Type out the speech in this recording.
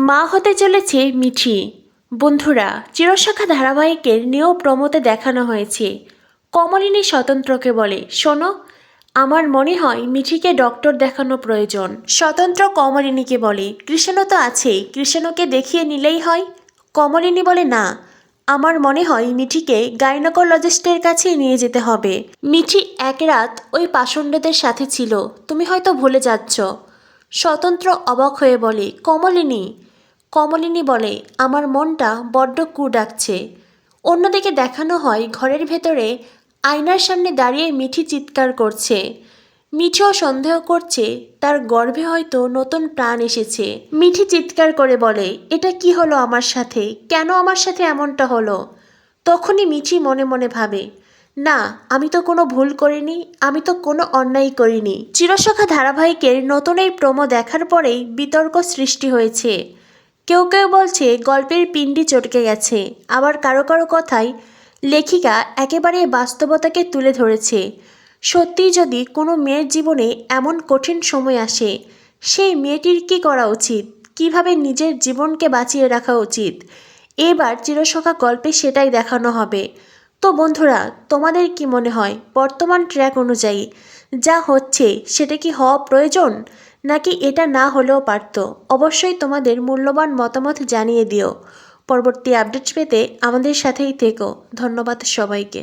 মা হতে চলেছে মিঠি। বন্ধুরা, চিরসখা ধারাবাহিকের নিউ প্রমোতে দেখানো হয়েছে কমলিনী স্বতন্ত্রকে বলে, শোনো, আমার মনে হয় মিঠিকে ডক্টর দেখানো প্রয়োজন। স্বতন্ত্র কমলিনীকে বলে, কৃষ্ণ তো আছেই, কৃষ্ণকে দেখিয়ে নিলেই হয়। কমলিনী বলে, না, আমার মনে হয় মিঠিকে গাইনোকোলজিস্টের কাছেই নিয়ে যেতে হবে। মিঠি এক রাত ওই পাষণ্ডদের সাথে ছিল, তুমি হয়তো ভুলে যাচ্ছ। স্বতন্ত্র অবাক হয়ে বলে, কমলিনী। কমলিনী বলে, আমার মনটা বড্ড কু ডাকছে। অন্যদিকে দেখানো হয় ঘরের ভেতরে আয়নার সামনে দাঁড়িয়ে মিঠি চিৎকার করছে। মিঠিও সন্দেহ করছে তার গর্ভে হয়তো নতুন প্রাণ এসেছে। মিঠি চিৎকার করে বলে, এটা কি হলো আমার সাথে, কেন আমার সাথে এমনটা হলো? তখনই মিঠি মনে মনে ভাবে, না, আমি তো কোনো ভুল করিনি, আমি তো কোনো অন্যায় করিনি। চিরসখা ধারাবাহিকের নতুন এই প্রোমো দেখার পরেই বিতর্ক সৃষ্টি হয়েছে। কেউ কেউ বলছে গল্পের পিণ্ডি চটকে গেছে, আবার কারো কারো কথায় লেখিকা একেবারে বাস্তবতাকে তুলে ধরেছে। সত্যিই যদি কোনো মেয়ের জীবনে এমন কঠিন সময় আসে, সেই মেয়েটির কী করা উচিত, কিভাবে নিজের জীবনকে বাঁচিয়ে রাখা উচিত, এবার চিরসখা গল্পে সেটাই দেখানো হবে। তো বন্ধুরা, তোমাদের কি মনে হয় বর্তমান ট্র্যাক অনুযায়ী যা হচ্ছে সেটা কি হওয়া প্রয়োজন, নাকি এটা না হলেও পারত? অবশ্যই তোমাদের মূল্যবান মতামত জানিয়ে দিও। পরবর্তী আপডেটস পেতে আমাদের সাথেই থেকো। ধন্যবাদ সবাইকে।